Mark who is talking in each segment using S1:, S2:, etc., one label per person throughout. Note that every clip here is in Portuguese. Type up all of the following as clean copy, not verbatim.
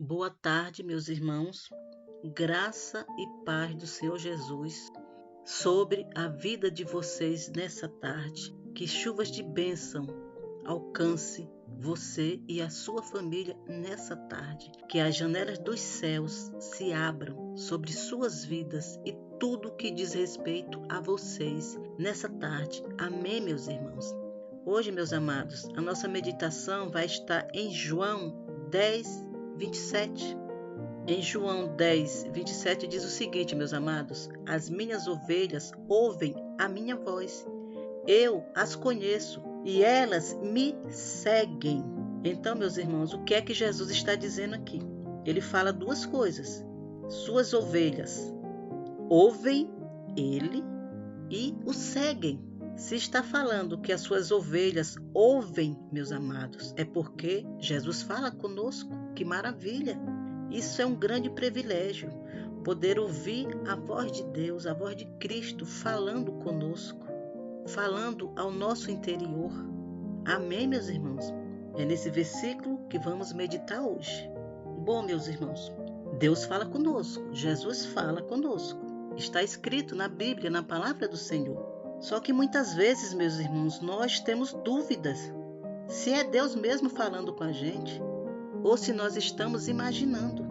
S1: Boa tarde, meus irmãos. Graça e paz do Senhor Jesus sobre a vida de vocês nessa tarde. Que chuvas de bênção alcance você e a sua família nessa tarde. Que as janelas dos céus se abram sobre suas vidas e tudo que diz respeito a vocês nessa tarde. Amém, meus irmãos. Hoje, meus amados, a nossa meditação vai estar em João 10:27. Em João 10:27 diz o seguinte, meus amados: as minhas ovelhas ouvem a minha voz. Eu as conheço e elas me seguem. Então, meus irmãos, o que é que Jesus está dizendo aqui? Ele fala duas coisas. Suas ovelhas ouvem ele e o seguem. Se está falando que as suas ovelhas ouvem, meus amados, é porque Jesus fala conosco. Que maravilha! Isso é um grande privilégio, poder ouvir a voz de Deus, a voz de Cristo falando conosco, falando ao nosso interior. Amém, meus irmãos? É nesse versículo que vamos meditar hoje. Bom, meus irmãos, Deus fala conosco, Jesus fala conosco. Está escrito na Bíblia, na palavra do Senhor. Só que muitas vezes, meus irmãos, nós temos dúvidas se é Deus mesmo falando com a gente ou se nós estamos imaginando.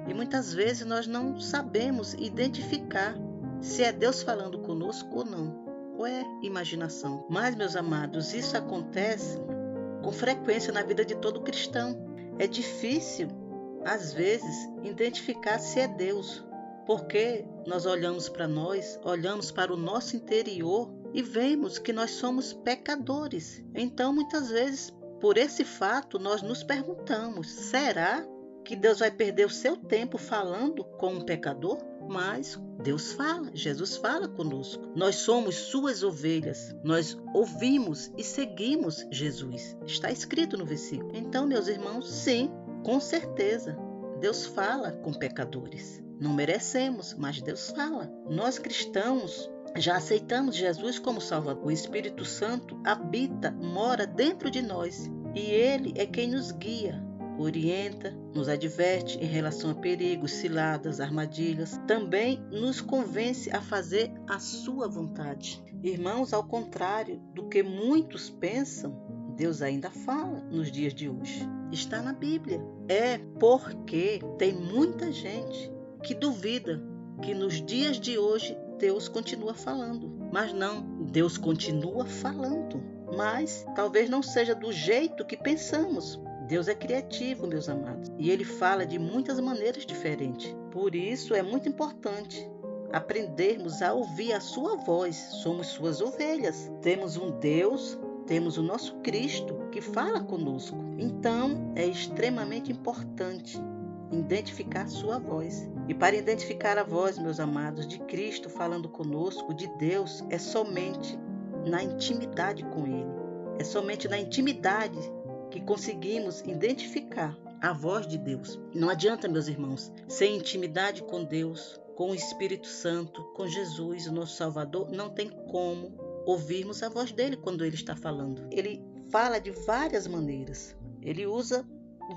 S1: E muitas vezes nós não sabemos identificar se é Deus falando conosco ou não, ou é imaginação. Mas, meus amados, isso acontece com frequência na vida de todo cristão. É difícil, às vezes, identificar se é Deus, porque nós olhamos para nós, olhamos para o nosso interior e vemos que nós somos pecadores. Então, muitas vezes, por esse fato, nós nos perguntamos: será que Deus vai perder o seu tempo falando com um pecador? Mas Deus fala, Jesus fala conosco. Nós somos suas ovelhas, nós ouvimos e seguimos Jesus. Está escrito no versículo. Então, meus irmãos, sim, com certeza, Deus fala com pecadores. Não merecemos, mas Deus fala. Nós cristãos já aceitamos Jesus como Salvador. O Espírito Santo habita, mora dentro de nós. E Ele é quem nos guia, orienta, nos adverte em relação a perigos, ciladas, armadilhas. Também nos convence a fazer a sua vontade. Irmãos, ao contrário do que muitos pensam, Deus ainda fala nos dias de hoje. Está na Bíblia. É porque tem muita gente que duvida que nos dias de hoje Deus continua falando. Mas não, Deus continua falando. Mas talvez não seja do jeito que pensamos. Deus é criativo, meus amados, e Ele fala de muitas maneiras diferentes. Por isso é muito importante aprendermos a ouvir a sua voz. Somos suas ovelhas. Temos um Deus, temos o nosso Cristo que fala conosco. Então é extremamente importante identificar a sua voz. E para identificar a voz, meus amados, de Cristo falando conosco, de Deus, é somente na intimidade com Ele. É somente na intimidade que conseguimos identificar a voz de Deus. Não adianta, meus irmãos, sem intimidade com Deus, com o Espírito Santo, com Jesus, o nosso Salvador, não tem como ouvirmos a voz dele quando ele está falando. Ele fala de várias maneiras. Ele usa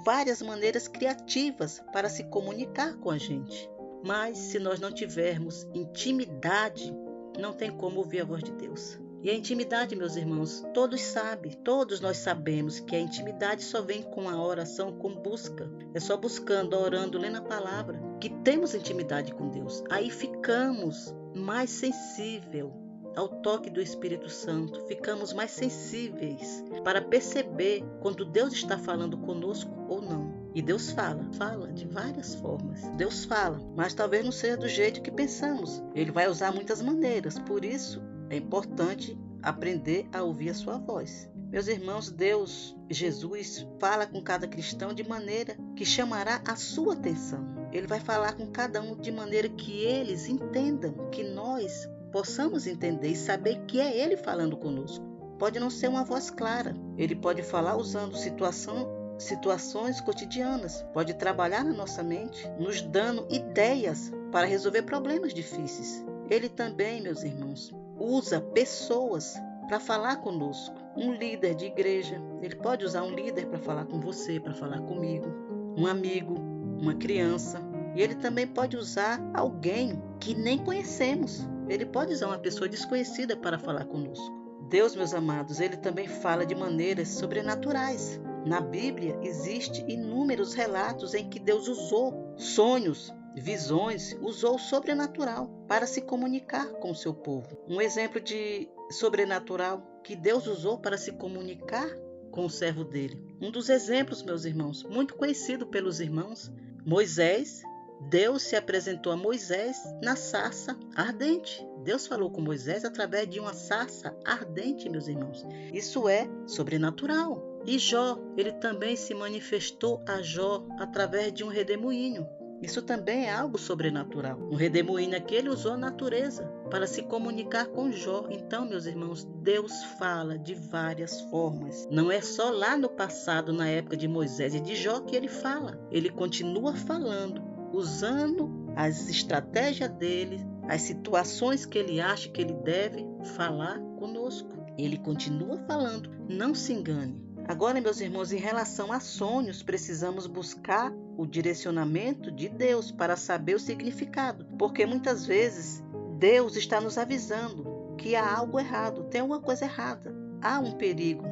S1: várias maneiras criativas para se comunicar com a gente. Mas se nós não tivermos intimidade, não tem como ouvir a voz de Deus. E a intimidade, meus irmãos, todos nós sabemos que a intimidade só vem com a oração, com busca. É só buscando, orando, lendo a palavra, que temos intimidade com Deus. Aí ficamos mais sensíveis ao toque do Espírito Santo, ficamos mais sensíveis para perceber quando Deus está falando conosco ou não. E Deus fala de várias formas. Deus fala, mas talvez não seja do jeito que pensamos. Ele vai usar muitas maneiras, por isso é importante aprender a ouvir a sua voz. Meus irmãos, Deus, Jesus, fala com cada cristão de maneira que chamará a sua atenção. Ele vai falar com cada um de maneira que eles entendam, que nós possamos entender e saber que é Ele falando conosco. Pode não ser uma voz clara. Ele pode falar usando situações cotidianas. Pode trabalhar na nossa mente, nos dando ideias para resolver problemas difíceis. Ele também, meus irmãos, usa pessoas para falar conosco. Um líder de igreja, ele pode usar um líder para falar com você, para falar comigo. Um amigo, uma criança. E Ele também pode usar alguém que nem conhecemos. Ele pode usar uma pessoa desconhecida para falar conosco. Deus, meus amados, Ele também fala de maneiras sobrenaturais. Na Bíblia, existem inúmeros relatos em que Deus usou sonhos, visões, usou o sobrenatural para se comunicar com o seu povo. Um exemplo de sobrenatural que Deus usou para se comunicar com o servo dele. Um dos exemplos, meus irmãos, muito conhecido pelos irmãos, Moisés. Deus se apresentou a Moisés na sarça ardente. Deus falou com Moisés através de uma sarça ardente, meus irmãos. Isso é sobrenatural. E Jó, ele também se manifestou a Jó através de um redemoinho. Isso também é algo sobrenatural. Um redemoinho aqui, ele usou a natureza para se comunicar com Jó. Então, meus irmãos, Deus fala de várias formas. Não é só lá no passado, na época de Moisés e de Jó, que ele fala. Ele continua falando, usando as estratégias dele, as situações que ele acha que ele deve falar conosco. Ele continua falando, não se engane. Agora, meus irmãos, em relação a sonhos, precisamos buscar o direcionamento de Deus para saber o significado, porque muitas vezes Deus está nos avisando que há algo errado, tem alguma coisa errada, há um perigo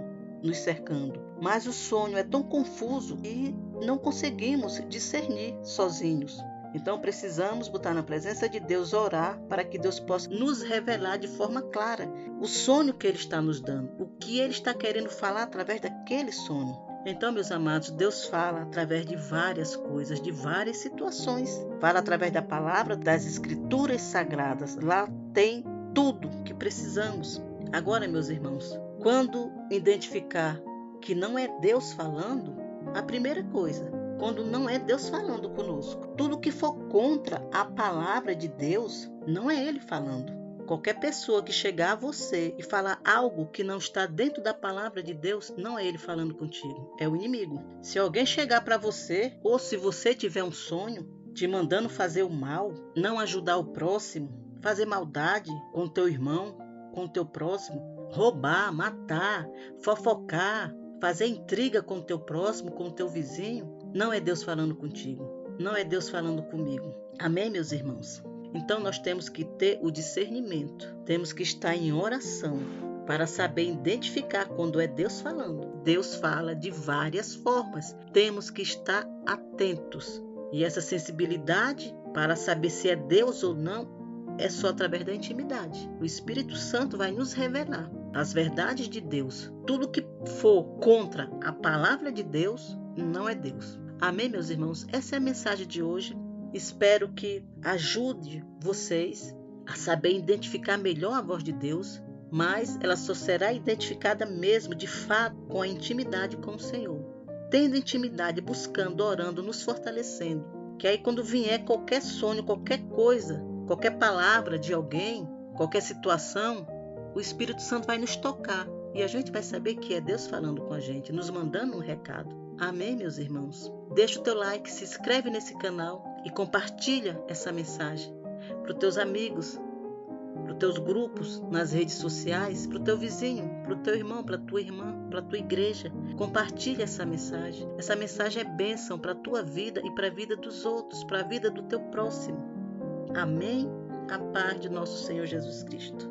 S1: nos cercando, mas o sonho é tão confuso e não conseguimos discernir sozinhos. Então precisamos botar na presença de Deus, orar para que Deus possa nos revelar de forma clara o sonho que Ele está nos dando, o que Ele está querendo falar através daquele sonho. Então, meus amados, Deus fala através de várias coisas, de várias situações. Fala através da palavra, das escrituras sagradas. Lá tem tudo que precisamos. Agora, meus irmãos, quando identificar que não é Deus falando, a primeira coisa, quando não é Deus falando conosco. Tudo que for contra a palavra de Deus, não é Ele falando. Qualquer pessoa que chegar a você e falar algo que não está dentro da palavra de Deus, não é Ele falando contigo, é o inimigo. Se alguém chegar para você, ou se você tiver um sonho, te mandando fazer o mal, não ajudar o próximo, fazer maldade com o teu irmão, com o teu próximo, roubar, matar, fofocar, fazer intriga com o teu próximo, com o teu vizinho, não é Deus falando contigo, não é Deus falando comigo. Amém, meus irmãos? Então nós temos que ter o discernimento, temos que estar em oração para saber identificar quando é Deus falando. Deus fala de várias formas, temos que estar atentos. E essa sensibilidade para saber se é Deus ou não é só através da intimidade. O Espírito Santo vai nos revelar as verdades de Deus. Tudo que for contra a palavra de Deus não é Deus. Amém, meus irmãos? Essa é a mensagem de hoje. Espero que ajude vocês a saber identificar melhor a voz de Deus, mas ela só será identificada mesmo, de fato, com a intimidade com o Senhor. Tendo intimidade, buscando, orando, nos fortalecendo. Que aí quando vier qualquer sonho, qualquer coisa, qualquer palavra de alguém, qualquer situação, o Espírito Santo vai nos tocar. E a gente vai saber que é Deus falando com a gente, nos mandando um recado. Amém, meus irmãos? Deixa o teu like, se inscreve nesse canal e compartilha essa mensagem para os teus amigos, para os teus grupos nas redes sociais, para o teu vizinho, para o teu irmão, para a tua irmã, para a tua igreja. Compartilha essa mensagem. Essa mensagem é bênção para a tua vida e para a vida dos outros, para a vida do teu próximo. Amém? A paz de nosso Senhor Jesus Cristo.